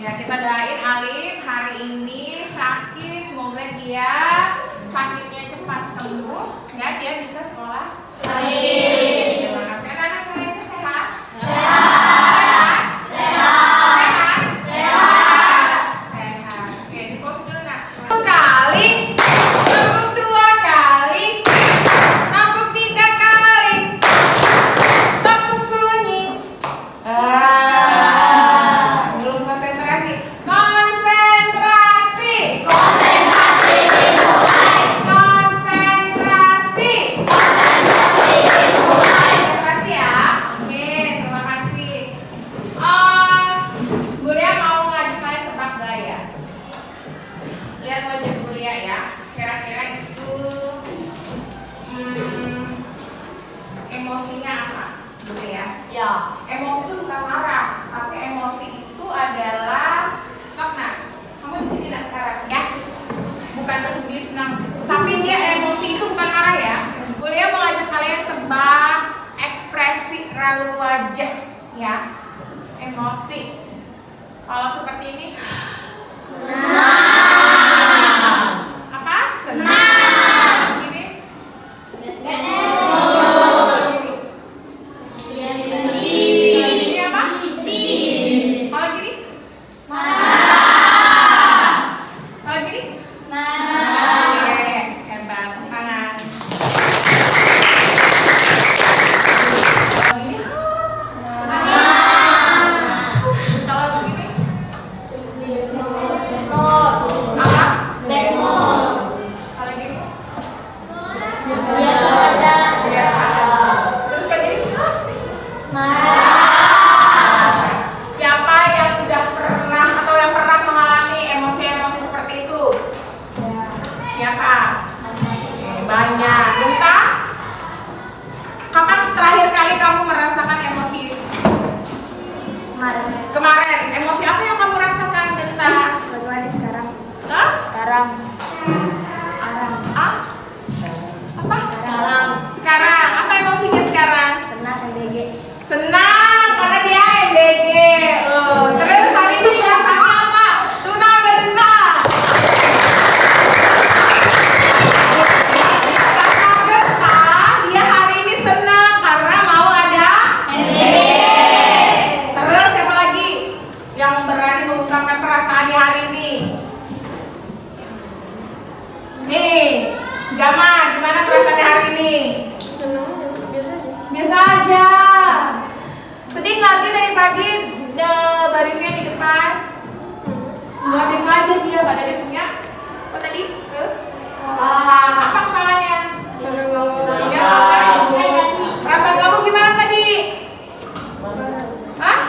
Ya, kita doain Alif hari ini sakit, semoga dia sakitnya cepat sembuh, ya dia bisa sekolah. Amin. Terima kasih. Anak-anak hari ini sehat? Sehat. Sehat. Sehat. Sehat. Oke, di pause dulu nak. Kali, tepuk 2 kali, tepuk 3 kali, tepuk sunyi. Belum konsentrasi. Konsentrasi. Konsentrasi dimulai. Konsentrasi. Konsentrasi dimulai. Konsentrasi ya. Oke, terima kasih. Bulia mau ngajak kalian tebak gaya. Lihat wajah Bulia ya. Kira-kira itu emosinya apa? Bulia? Ya. Emosi itu bukan marah, tapi emosi itu adalah stop nak. Kamu di sini nak sekarang ya. Bukan kesedih senang, tapi dia emosi itu bukan marah ya. Bulia mau ngajak kalian tebak ekspresi raut wajah ya. Emosi. Kalau seperti ini Senang. apa? Senang. Ini ini apa? Kalau gini? Kalau gini? Oke, hebat, tangan. Kalau gini? Kalau begini? Apa? Kalau gini? Biasa. Terus kayak gini? Siapa yang sudah pernah atau yang pernah mengalami emosi-emosi seperti itu? Siapa? Banyak. Genta? Kapan terakhir kali kamu merasakan emosi itu? Kemarin. Emosi apa yang kamu rasakan, Genta? Hah? Ah? Apa? Sekarang. Apa emosinya sekarang? Senang karena dia MBG. Terus hari ini perasaannya apa? Tuna Genta. Karena Genta, dia hari ini senang karena mau ada MBG. Terus siapa lagi yang berani mengungkapkan perasaan di hari ini? Nih, Gama, gimana perasaan hari ini? Biasa aja. Sedih nggak sih dari pagi barisnya di depan? Nggak, biasa aja dia. Pada dia punya apa tadi? Apa kesalahannya? Iya, apa? Perasaan kamu gimana tadi? Hah?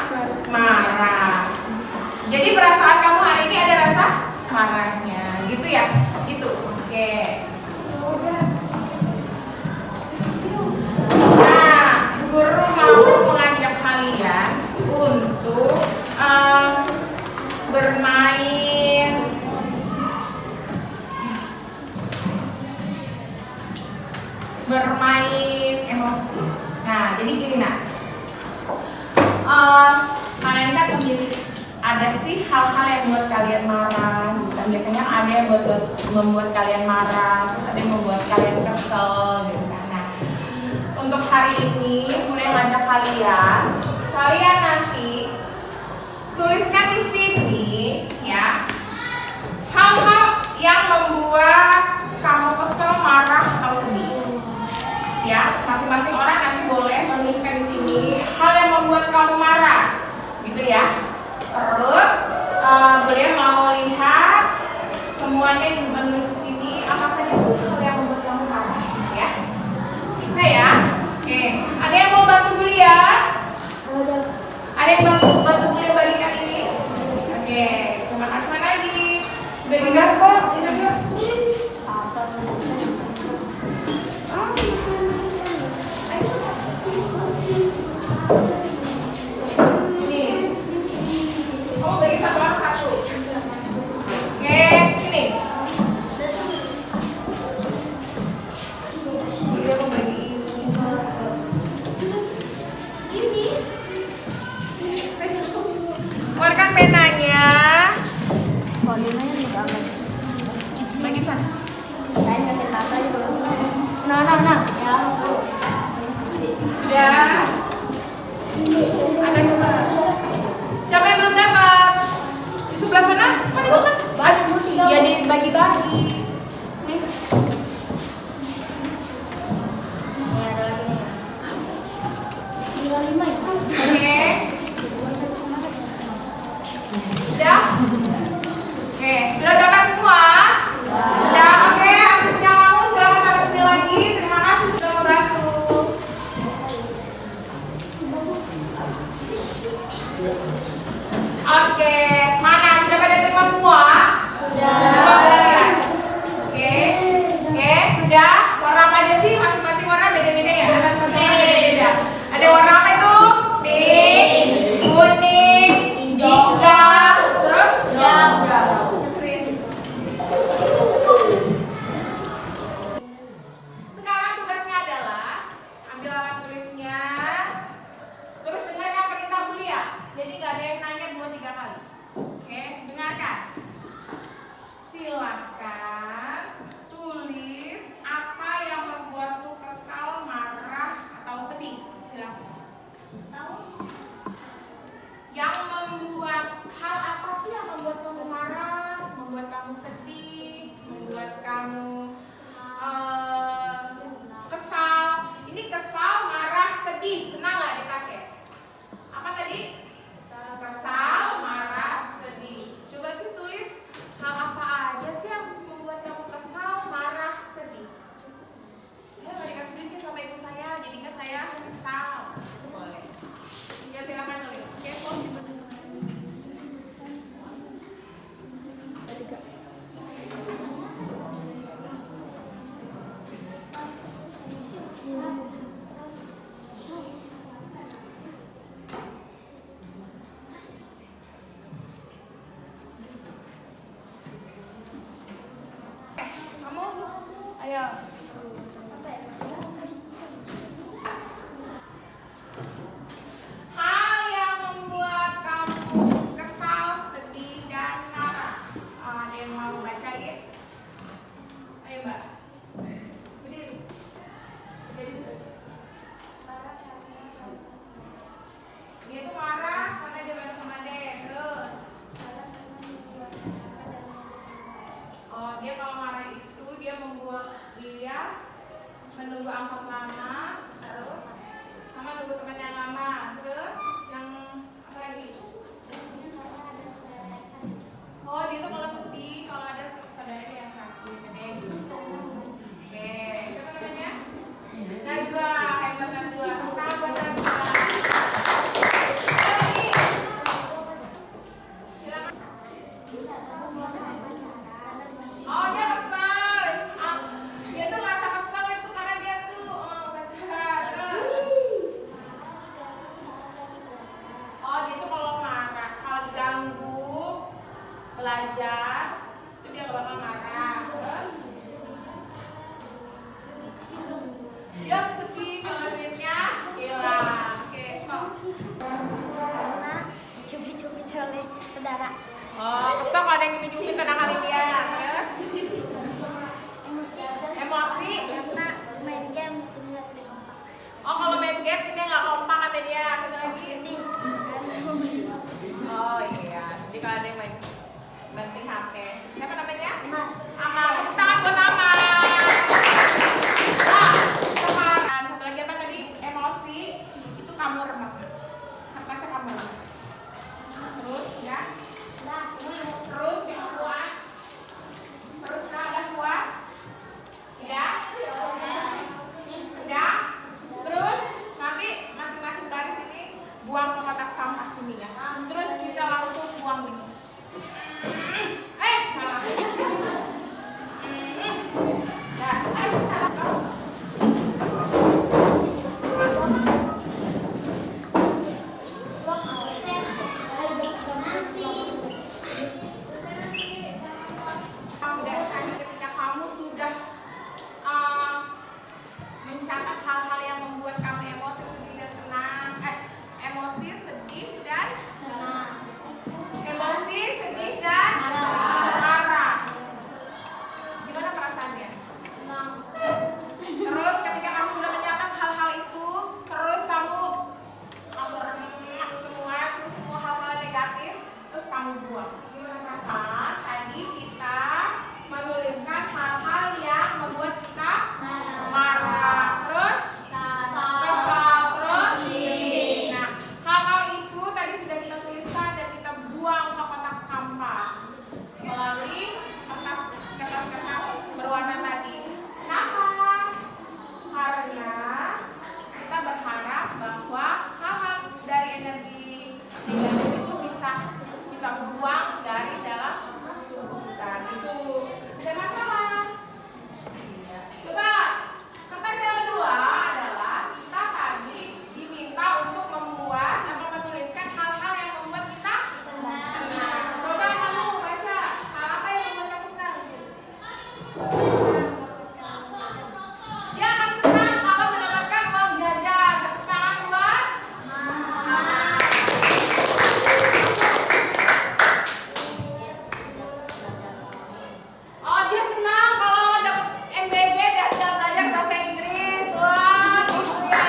Marah. Jadi perasaan kamu hari ini ada rasa marahnya, gitu ya? Gitu. Oke. Nah, guru mau mengajak kalian untuk bermain emosi. Nah, jadi gini nak. Kalian kan memilih ada sih hal-hal yang membuat kalian marah. Dan biasanya ada yang membuat kalian marah, terus ada yang membuat kalian kesel, gitu kan. Nah, untuk hari ini, Bunda ngajak kalian nanti tuliskan di sini ya hal-hal yang membuat kamu kesel, marah atau sedih. Ya, masing-masing orang nanti boleh menuliskan di sini hal yang membuat kamu marah, gitu ya. Terus beliau mau lihat semuanya menulis di sini apa saja sih hal yang membuat kamu marah, ya. Bisa ya? Oke, ada yang mau bantu beliau? Ada yang bantu beliau bagikan ini? Oke, terima kasih. Mana lagi? Bagikan kok? Kamu bagi satu orang satu. Oke, sini. Dia mau bagi ini. Keluarkan penanya. Nah. Ya. Udah. Agak cepat. Siapa yang belum dapat? Di sebelah sana? Mana bukan? Banyak Bu, 3. Ya dibagi-bagi. Nih. Ya, ada lagi nih. Tinggal 5 ya. Oke. Sudah? Oke, sudah dapat semua? Sudah, oke. Aku punya kamu, silahkan taruh sini lagi. Terima kasih sudah membantu. Oke, mana? Sudah pada terima semua? Sudah. Coba lihat. Oke, sudah. Warna apa aja sih? Masing-masing warna beda-beda ya? Ada masing-masing warna beda-beda. Ada warna apa itu? Pink, kuning, hijau, terus Hijau. Sekarang tugasnya adalah ambil alat tulisnya, terus dengarkan perintah Bulia. Jadi nggak ada yang nanya 2-3 kali. Oke, dengarkan. Silakan tulis apa yang membuatmu kesal, marah, atau sedih. Silakan. Yang membuat hal apa sih yang membuat kamu marah, membuat kamu sedih, membuat kamu kesal? Ini kesal, marah, sedih, senang nggak dipakai? Apa tadi? Kesal, marah, sedih. Coba sih tulis hal apa aja sih yang membuat kamu kesal, marah, sedih. Nggak dikasih duitnya sama ibu saya, jadinya saya kesal. Boleh. Ya silakan tulis. Oke, pause di mana? Kamu? Ayo. Hal yang membuat kamu kesal, sedih, dan marah. Ada yang mau bacain? Ayo Mbak. Berdiri. Dia tuh marah karena dia bareng sama Ade. Terus? Oh, dia kalau marah itu dia membuat dia menunggu angkot lama, terus sama nunggu teman yang lama, terus yang apa lagi? Oh, dia tuh kalau sedih kalau ada saudaranya yang sakit, kayak gitu. Oke, siapa namanya? Najwa, hebat Najwa. Tangan buat Najwa. Siapa lagi? Silakan. Oh, dia kesal. Dia tuh merasa kesal itu karena dia tuh pacaran. Terus? Oh, dia tuh kalau marah, kalau diganggu belajar, itu dia gak bakal marah. Terus? Dia sedih kalau duitnya hilang. Oke, stop. Karena cubit-cubit oleh saudara. Oh, kesel kalau ada yang nyumi-nyumi sedangkan dia. Terus? Emosi? Karena main game enggak terima. Oh, kalau main game timnya nggak kompak kata dia. Satu lagi. Ini Oh iya, jadi kalau ada yang main banting HP. Siapa namanya? Amal. Amal. Tepuk tangan buat Amal. Ah, Amal. Satu lagi apa tadi? Emosi. Itu kamu remak. Kertasnya kamu remak. Terus ya. Terus yang kuat. Terus nah, ada kuat. Ya. Udah. Terus nanti masing-masing baris ini buang. Gimana Kak? Tadi kita menuliskan hal-hal yang membuat kita marah, terus kesal, terus sedih. Nah, hal-hal itu tadi sudah kita tuliskan dan kita buang ke kotak sampah melalui kertas berwarna tadi. Kenapa? Karena kita berharap bahwa hal-hal dari energi negatif itu bisa kita buang dari dalam tubuh kita. Itu ada masalah. Coba kertas yang kedua adalah kita tadi diminta untuk membuat atau menuliskan hal-hal yang membuat kita senang. Coba kamu baca hal apa yang membuat kamu senang? Dia akan senang kalau mendapatkan uang jajan. Kesenangan buat oh, dia senang kalau dapat MBG dan dia belajar bahasa Inggris. Wah, gitu ya.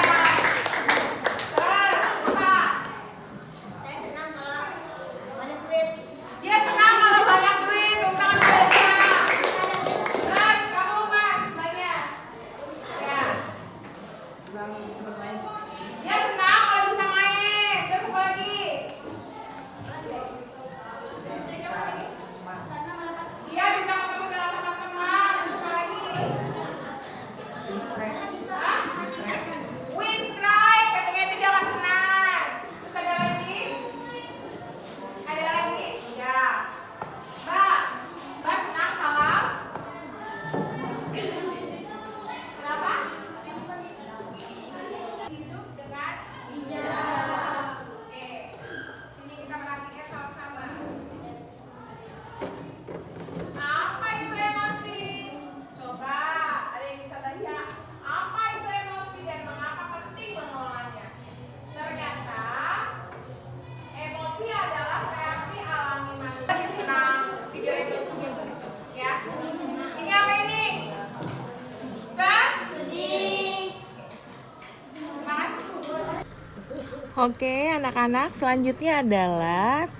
Terus, Pak, Saya senang kalau banyak duit. dia senang kalau banyak duit, utang aja. Terus, kamu Mas, banyak. Ya. Dia senang kalau bisa main. Terus apa lagi? Dia bisa ketemu dengan teman-teman. Terus apa lagi? Hah? Win strike, katanya itu dia akan senang. Terus ada lagi? Ada lagi? Ya. Mbak senang kalau? Kenapa? Hidup dengan bijak. Oke. Sini kita perhatikan sama-sama. Apa itu emosi? Coba, ada yang bisa baca. Apa itu emosi dan mengapa penting mengelolanya? Ternyata emosi adalah reaksi alami manusia. Lagi senang, video emosinya ya. Ini apa ini? Sedih. Terima kasih. Oke, anak-anak, selanjutnya adalah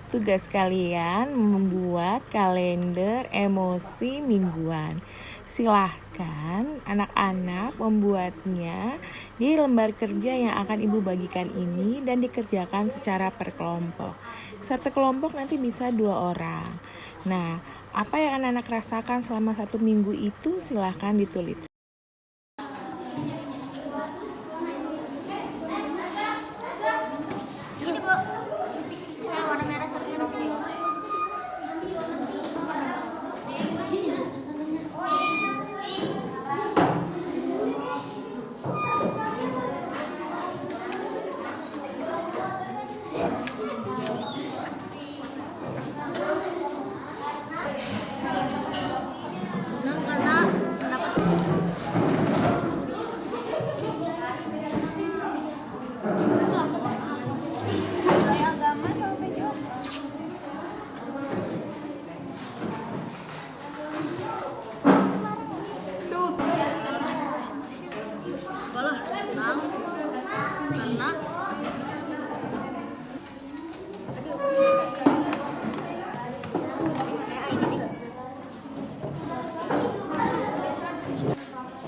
tugas kalian membuat kalender emosi mingguan. Silahkan anak-anak membuatnya di lembar kerja yang akan Ibu bagikan ini dan dikerjakan secara per kelompok. Satu kelompok nanti bisa 2 orang. Nah, apa yang anak-anak rasakan selama 1 minggu itu silahkan ditulis. Ini Bu. Saya warna merah satunya di sini. Sini ada catatannya. Senang karena mendapat selasa kayak agama sama PJO. Tuh. Walah, senang karena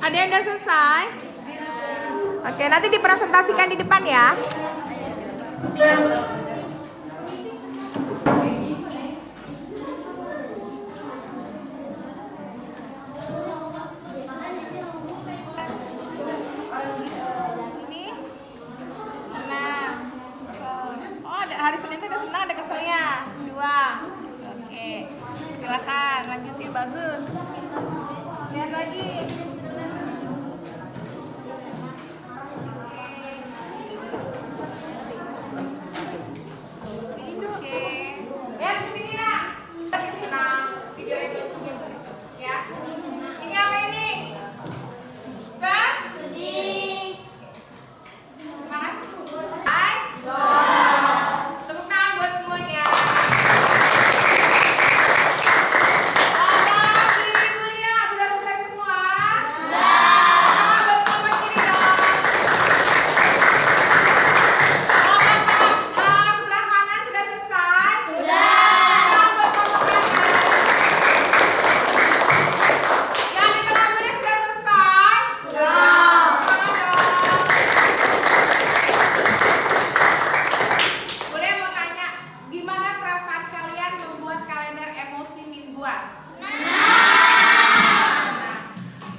Ada yang udah selesai? Oke, nanti dipresentasikan di depan ya. Ini senang, kesel. Oh, hari Senin itu ada senang, ada keselnya. 2. Oke, silakan lanjutin, bagus. Lihat lagi. Oke. Lihat di sini nak. Lagi senang. Video emosinya di situ. Ya. Ini apa ini? Sedih. Terima kasih. Hai. Tepuk tangan buat semuanya. Ada lagi, Ibu. mingguan? Senang.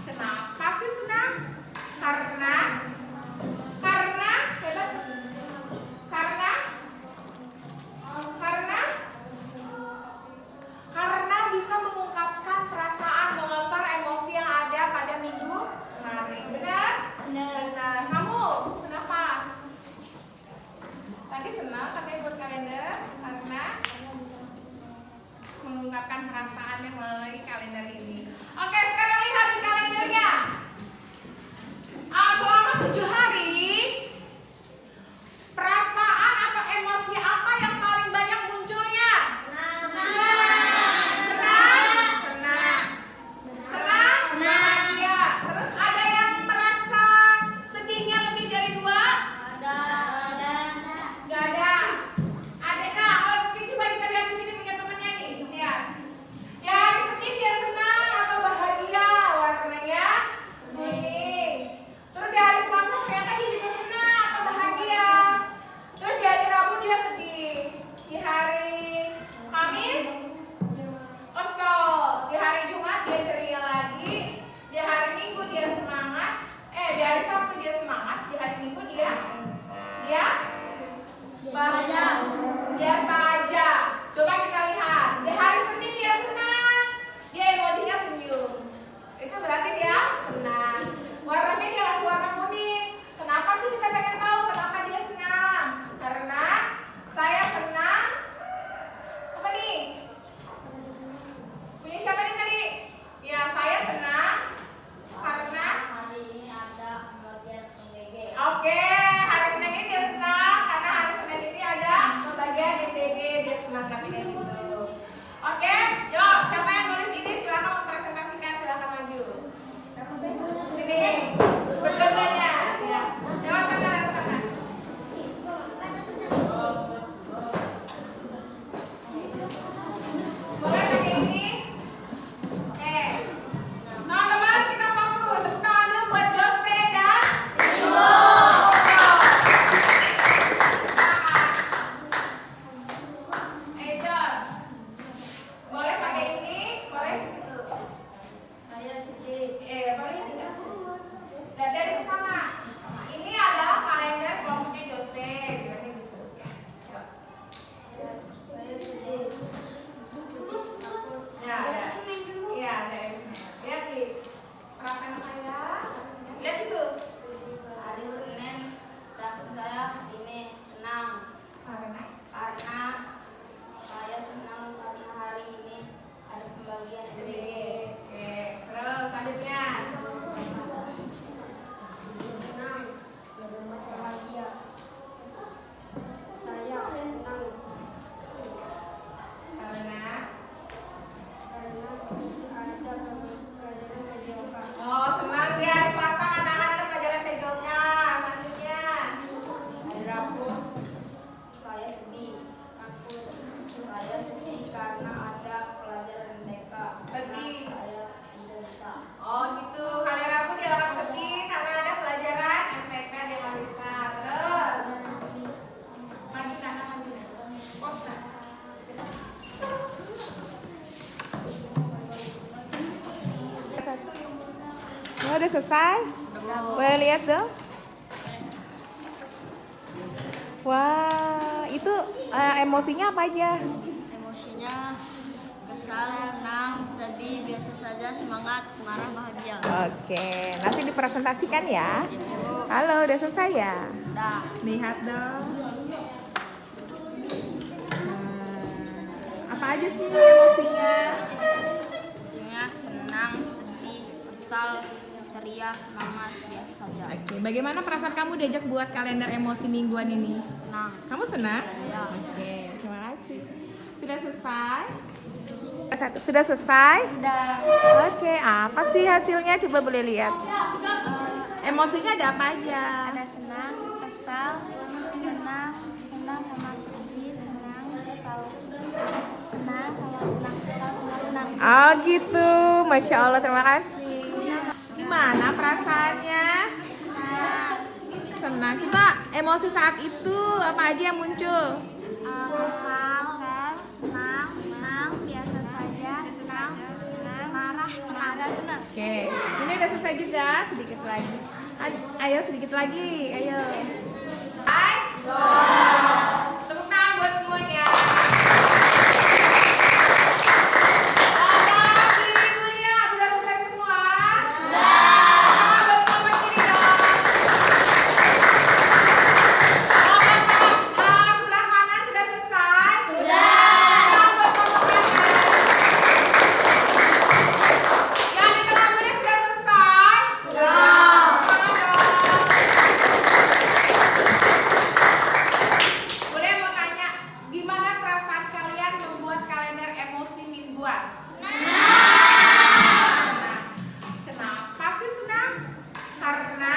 Kenapa sih senang? Karena hebat. Karena bisa mengungkapkan perasaan, mengontrol emosi yang ada pada minggu kemarin. Benar? Benar. Kamu kenapa? Tadi senang katanya buat kalender karena mengungkapkan perasaannya melalui kalender ini. Oke, sekarang lihat di kalendernya. Selama 7 hari, perasaan atau emosi apa yang paling banyak munculnya? Senang. Ya. Terus ada yang merasa sedihnya lebih dari 2? Gak ada. Ada nggak? Kalau coba kita lihat di sini punya temannya nih. Lihat. Ya hari Senin dia senang atau bahagia, warnanya kuning. Terus di hari Selasa ternyata dia juga senang atau bahagia. Terus di hari Rabu dia sedih. Di hari Kamis kesel. Di hari Jumat dia ceria lagi. Di hari Minggu dia semangat. Di hari Sabtu dia semangat. Di hari Minggu dia biasa aja. Coba kita lihat. Di hari Senin dia senang. Dia emojinya senyum. Itu berarti dia senang. Warnanya dia kasih warna kuning. Kenapa sih kita pengen tahu kenapa dia senang? Karena saya senang. Apa nih? Punya siapa nih tadi? Ya, saya senang karena Hari ini ada pembagian MBG. Oke, hari Senin ini dia senang karena hari Senin ini ada pembagian MBG, dia senang katanya gitu. Oke, yuk siapa yang nulis ini silakan mempresentasikan, silakan maju. Sini, bergandanya, ya. Lewat sana, lewat sana. Boleh pakai ini? Oke. Teman-teman kita fokus. Tepuk tangan dulu buat Jose dan Jos. Boleh pakai ini, boleh di situ. Saya sedih. Boleh ini enggak? Enggak ada di sama. Ini adalah kalender kelompoknya Jose, bilangnya gitu ya. Yuk. Saya sedih. Ya, ada. Iya, ada di sini. Lihat nih. Perasaan saya. Lihat situ. Hari Senin dapur saya ini senang Karena karena saya senang karena hari ini ada pembagian MBG. Oke, terus selanjutnya. Senang bahagia. Saya senang Karena ada pelajaran PJOK. senang dia hari Selasa karena ada pelajaran PJOK. Selanjutnya. Hari Rabu. Saya sedih. Saya sedih karena ada pelajaran MTK. Sedih. Saya tidak bisa. Gitu. Hari Rabu dia akan sedih karena ada pelajaran MTK dia nggak bisa. Terus. Maju Nana, maju. Pos Nana. Udah selesai? Boleh lihat dong? Wah, itu emosinya apa aja? Emosinya kesal, senang, sedih, biasa saja, semangat, marah, bahagia. Oke, nanti dipresentasikan ya. Halo, udah selesai ya? Dah. Lihat dong. Apa aja sih emosinya? Emosinya senang, sedih, kesal, ceria, semangat, biasa saja. Oke, bagaimana perasaan kamu diajak buat kalender emosi mingguan ini? Senang. Kamu senang? Ya. Oke, terima kasih. Sudah selesai? Sudah selesai? Sudah. Oke, apa sih hasilnya? Coba boleh lihat. Emosinya ada apa aja? Ada senang, kesal, senang, senang sama sedih, senang, kesal, senang sama senang, kesal sama senang. Oh gitu, Masya Allah, terima kasih. Gimana perasaannya? Senang. Coba emosi saat itu apa aja yang muncul? Kesal, senang, biasa saja, senang, tenang. Oke, ini udah selesai juga, sedikit lagi. Ayo sedikit lagi, ayo. Hai. Tepuk tangan buat semuanya. Bapak, Ibu Lia, sudah selesai semua? Sudah. Tangan buat kelompok kiri dong. Kelompok sebelah kanan sudah selesai? Sudah. Tangan buat kelompok kanan. Yang di tengah boleh sudah selesai? Sudah. Tangan dong. Boleh mau tanya, gimana perasaan kalian membuat kalender emosi mingguan? Senang. Kenapa sih senang? Karena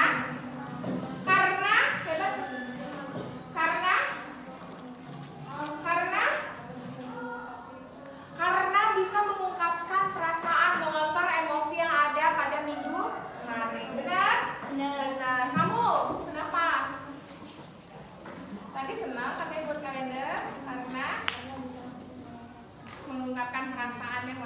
hebat. Karena bisa mengungkapkan perasaan, mengontrol emosi yang ada pada minggu kemarin. Benar? Benar. Kamu kenapa? Tadi senang katanya buat kalender karena mengungkapkan perasaan yang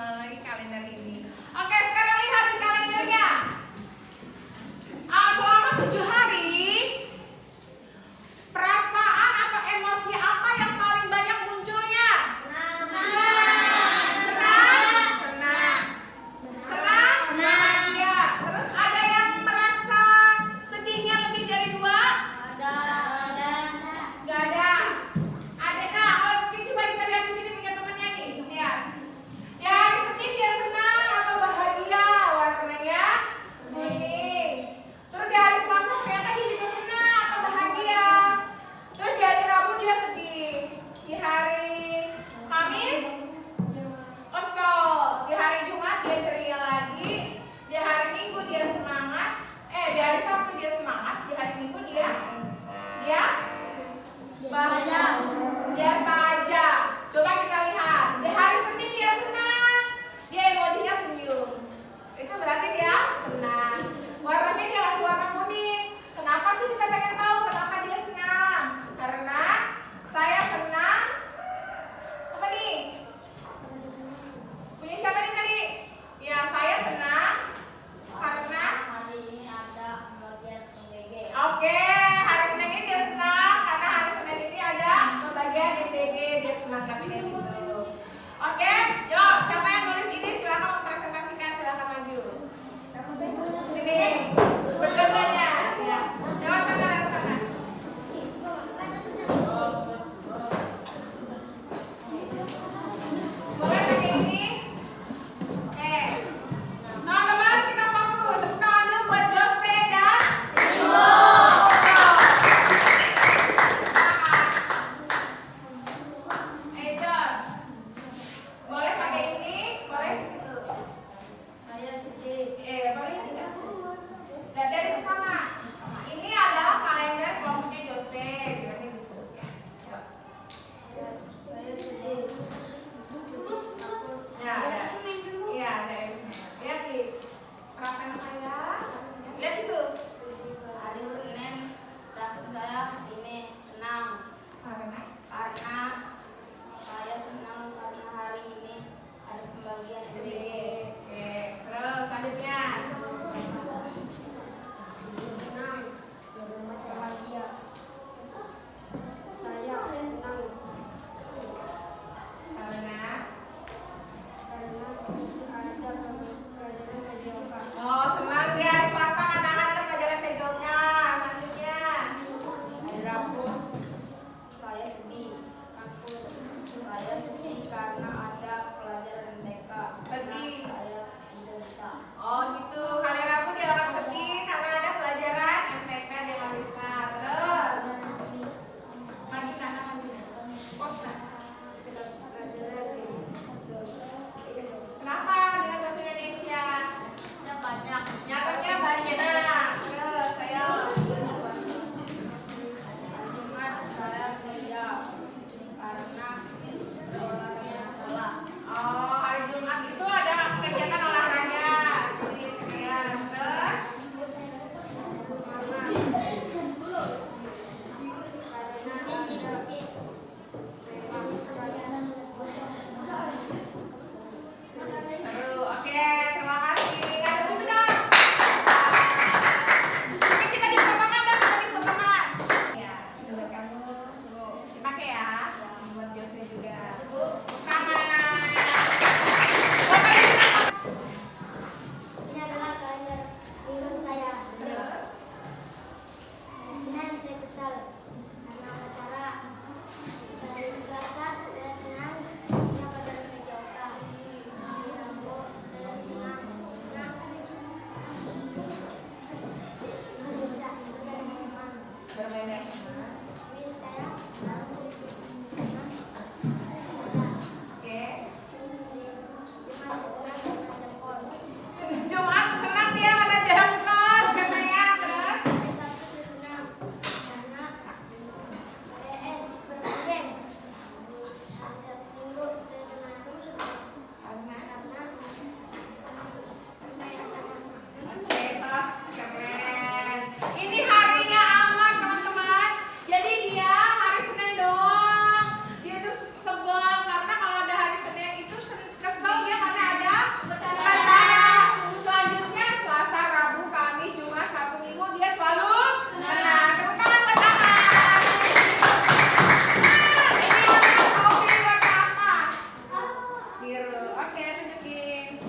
ya, tunjukin.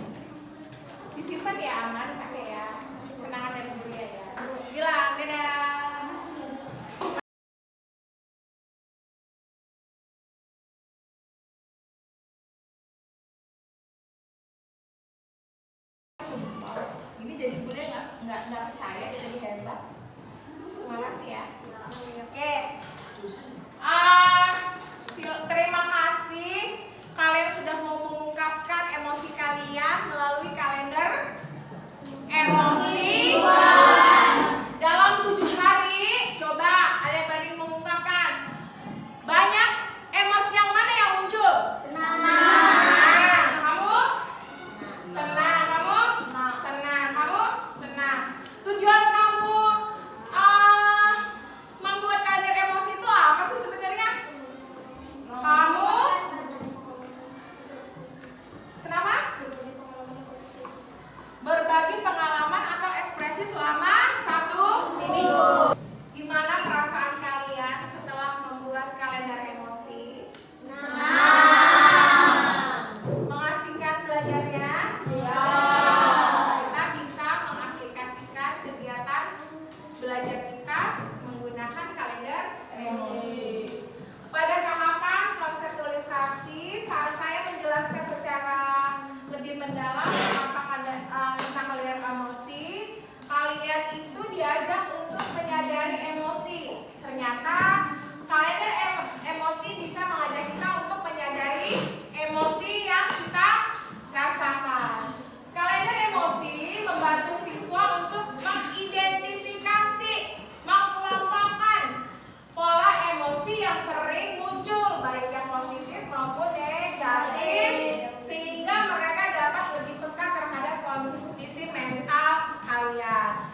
Disimpan ya, aman dipakai ya. Kenangan dari kuliah ya. Bilang dadah. Ini jadi kuliah nggak percaya dia jadi hebat. Terima kasih ya. Oke. Terima kasih kalian sudah mau mengungkapkan emosi kalian melalui kalender emosi. Dalam 7 hari, coba ada yang berani mengungkapkan banyak emosi yang mana yang muncul? Senang. Kamu? Senang. Kamu? Senang. Kamu? Senang. Tujuan kamu membuat kalender emosi itu apa sih sebenarnya? Kamu? Kenapa? Berbagi pengalaman atau ekspresi selama 1 minggu. Gimana perasaan kalian setelah membuat kalender emosi? Mengasihkan belajarnya? Ya. Kita bisa mengaplikasikan kegiatan belajar kita menggunakan kalender emosi. Pada tahapan konseptualisasi, saat saya menjelaskan secara lebih mendalam tentang kalender emosi, kalian itu diajak untuk menyadari emosi. Ternyata kalender emosi bisa mengajak kita untuk menyadari emosi yang kita rasakan. Kalender emosi membantu siswa untuk mengidentifikasi, mengelompokkan pola emosi yang sering muncul, baik yang positif maupun negatif, sehingga mereka dapat lebih peka terhadap kondisi mental kalian.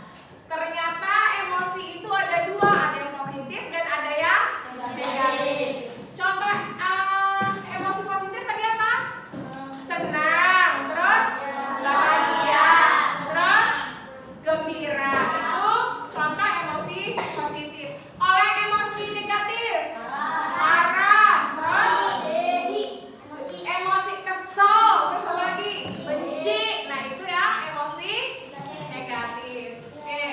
Ternyata emosi itu ada 2, ada yang positif dan ada yang negatif. Contoh emosi positif tadi apa? Senang, terus bahagia, terus gembira. Itu contoh emosi positif. Oleh emosi negatif, marah, terus emosi kesel, terus apa lagi? Benci. Nah, itu ya emosi negatif. Oke.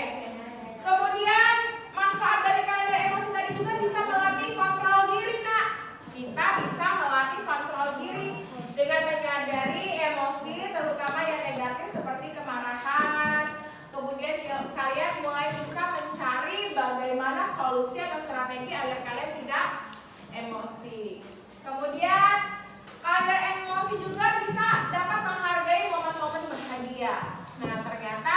Kemudian manfaat dari kalender emosi tadi juga bisa melatih kontrol diri, nak. Kita bisa melatih kontrol diri dengan menyadari emosi, terutama yang negatif seperti kemarahan. Kemudian kalian mulai bisa mencari bagaimana solusi atau strategi agar kalian tidak emosi. Kemudian kalender emosi juga bisa dapat menghargai momen-momen bahagia. Nah, ternyata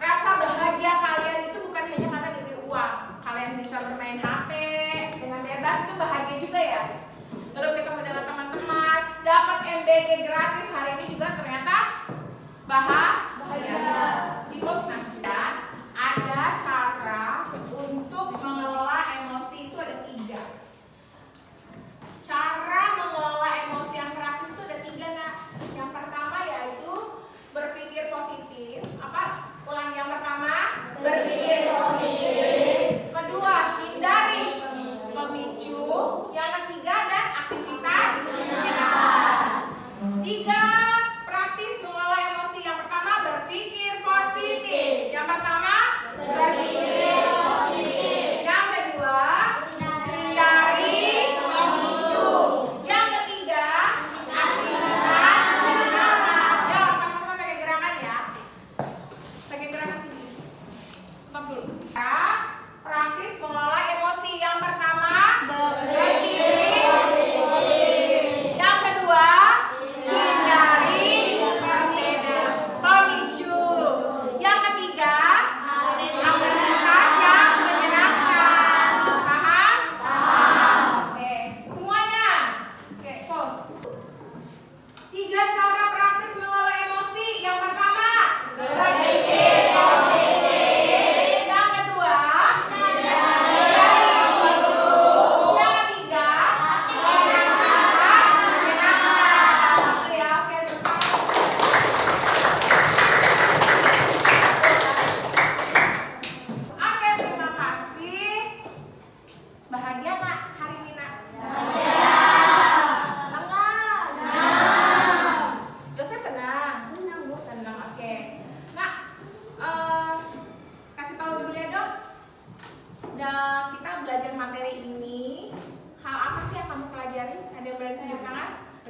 rasa bahagia kalian itu bukan hanya karena diberi uang. Kalian bisa bermain HP dengan bebas, itu bahagia juga ya. Terus ketemu dengan teman-teman, dapat MBG gratis hari ini juga ternyata bahagia. Di Posnah dan ada cara untuk mengelola emosi itu ada 3. Cara mengelola emosi yang praktis itu ada 3, nak. Yang pertama yaitu berpikir positif. Apa? Ulang yang pertama, berpikir positif. Kedua, hindari pemicu. Yang ketiga, dan aktivitas menyenangkan. 3 praktis mengelola emosi. Yang pertama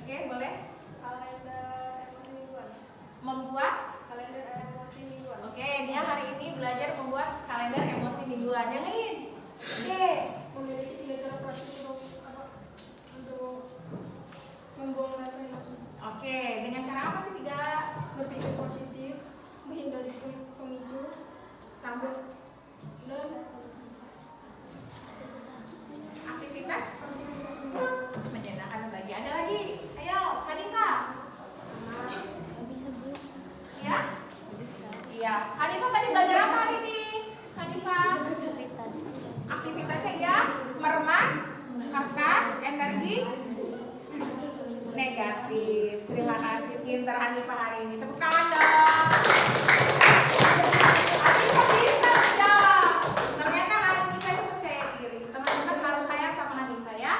Oke, boleh? Kalender emosi mingguan. Membuat. Kalender emosi mingguan. Oke, dia hari ini belajar membuat kalender emosi mingguan. Yang ini. Oke. Memiliki 3 cara praktis untuk membuang rasa emosi. Oke, dengan cara apa sih 3? Berpikir positif, menghindari pemicu, Sambil dan aktivitas aktivitas mingguan. menyenangkan lagi. Ada lagi? Ayo, Hanifah. Bisa Bu. Ya? Iya. Hanifah tadi belajar apa hari ini? Hanifah. Aktivitas. Aktivitasnya ya, meremas kertas, energi negatif. Terima kasih pinter Hanifah hari ini. Tepuk tangan dong. Hanifah bisa jawab. Ternyata Hanifah itu percaya diri. Teman-teman harus sayang sama Hanifah ya.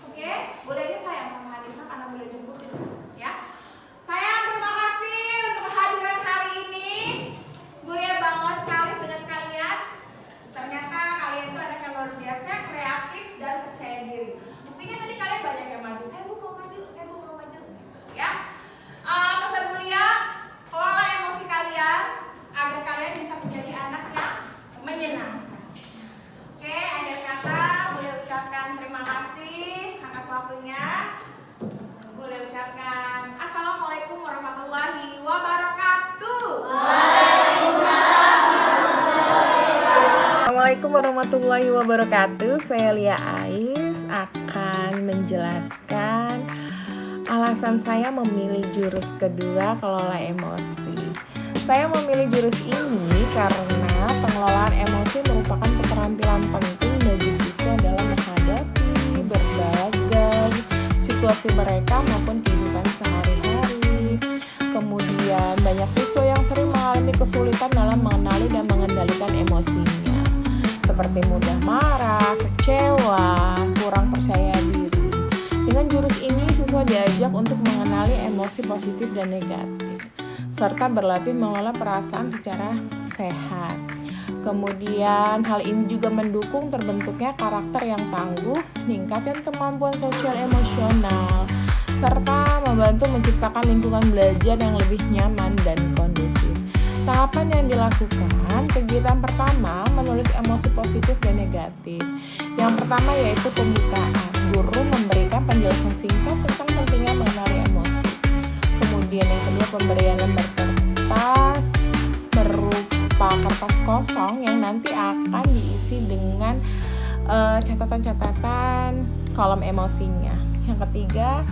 Oke, boleh aja sayang sama Hanifah karena boleh jemput ya. Sayang, terima kasih untuk kehadiran hari ini. Mulia bangga sekali dengan kalian. Ternyata kalian itu anak yang luar biasa, kreatif dan percaya diri. Buktinya tadi kalian banyak yang maju. Saya mau maju, saya mau maju. Ya. Pesan mulia, kelola emosi kalian agar kalian bisa menjadi anak yang menyenangkan. Oke, akhir kata boleh ucapkan terima kasih atas waktunya. Boleh ucapkan Assalamualaikum warahmatullahi wabarakatuh. Assalamualaikum warahmatullahi wabarakatuh. Saya Lia Ais akan menjelaskan alasan saya memilih jurus kedua, kelola emosi. Saya memilih jurus ini karena pengelolaan emosi merupakan keterampilan penting bagi siswa dalam menghadapi berbagai situasi mereka maupun kehidupan sehari-hari. Kemudian banyak siswa yang sering mengalami kesulitan dalam mengenali dan mengendalikan emosinya, seperti mudah marah, kecewa, kurang percaya diri. Dengan jurus ini, siswa diajak untuk mengenali emosi positif dan negatif, serta berlatih mengelola perasaan secara sehat. Kemudian, hal ini juga mendukung terbentuknya karakter yang tangguh, meningkatkan kemampuan sosial emosional, serta membantu menciptakan lingkungan belajar yang lebih nyaman dan kondusif. Tahapan yang dilakukan, kegiatan pertama menulis emosi positif dan negatif. Yang pertama yaitu pembukaan. Guru memberikan penjelasan singkat tentang pentingnya mengenali emosi. Kemudian yang kedua, pemberian lembar kertas berupa kertas kosong yang nanti akan diisi dengan catatan-catatan kolom emosinya. Yang ketiga,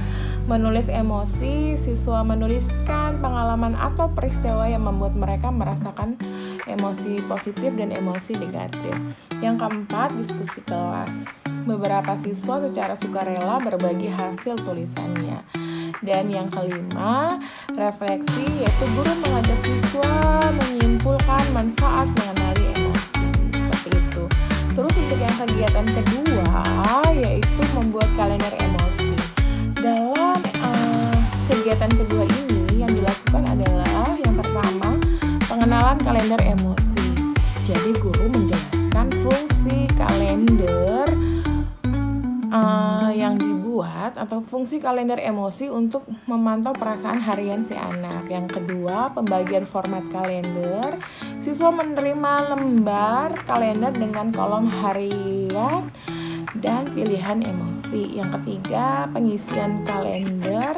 menulis emosi. Siswa menuliskan pengalaman atau peristiwa yang membuat mereka merasakan emosi positif dan emosi negatif. Yang keempat, diskusi kelas. Beberapa siswa secara sukarela berbagi hasil tulisannya. Dan yang kelima, refleksi, yaitu guru mengajak siswa menyimpulkan manfaat mengenali emosi. Seperti itu. Terus untuk yang kegiatan kedua, yaitu membuat kalender emosi. Dalam kegiatan kedua ini yang dilakukan adalah yang pertama, pengenalan kalender emosi. Jadi guru menjelaskan fungsi kalender yang dibuat atau fungsi kalender emosi untuk memantau perasaan harian si anak. Yang kedua, pembagian format kalender. Siswa menerima lembar kalender dengan kolom harian dan pilihan emosi. Yang ketiga, pengisian kalender.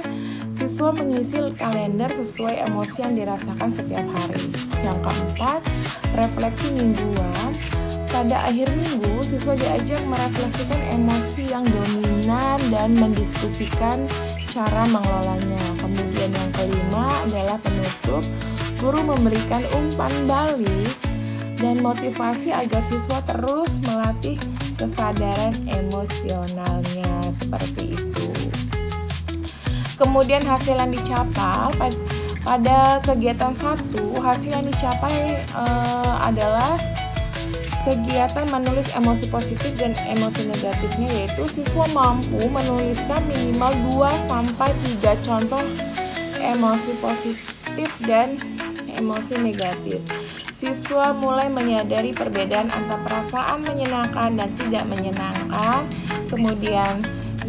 Siswa mengisi kalender sesuai emosi yang dirasakan setiap hari. Yang keempat, refleksi mingguan. Pada akhir minggu, siswa diajak merefleksikan emosi yang dominan dan mendiskusikan cara mengelolanya. Kemudian yang kelima adalah penutup. Guru memberikan umpan balik dan motivasi agar siswa terus melatih kesadaran emosionalnya, seperti itu. Kemudian hasil yang dicapai pada kegiatan 1, hasil yang dicapai adalah kegiatan menulis emosi positif dan emosi negatifnya, yaitu siswa mampu menuliskan minimal 2-3 contoh emosi positif dan emosi negatif. Siswa mulai menyadari perbedaan antara perasaan menyenangkan dan tidak menyenangkan. Kemudian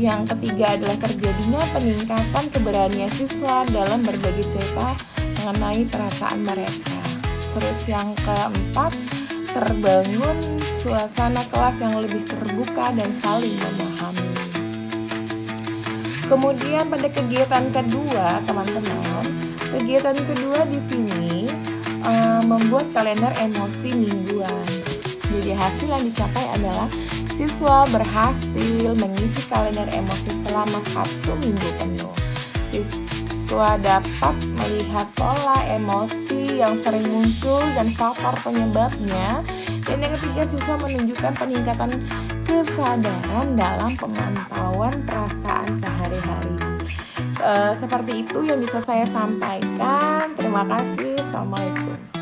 Yang ketiga adalah terjadinya peningkatan keberanian siswa dalam berbagi cerita mengenai perasaan mereka. Terus yang keempat, terbangun suasana kelas yang lebih terbuka dan saling memahami. Kemudian pada kegiatan kedua, teman-teman, kegiatan kedua di sini membuat kalender emosi mingguan. Jadi hasil yang dicapai adalah siswa berhasil mengisi kalender emosi selama 1 minggu penuh. Siswa dapat melihat pola emosi yang sering muncul dan faktor penyebabnya. Dan yang ketiga, siswa menunjukkan peningkatan kesadaran dalam pemantauan perasaan sehari-hari. Seperti itu yang bisa saya sampaikan. Terima kasih. Assalamualaikum.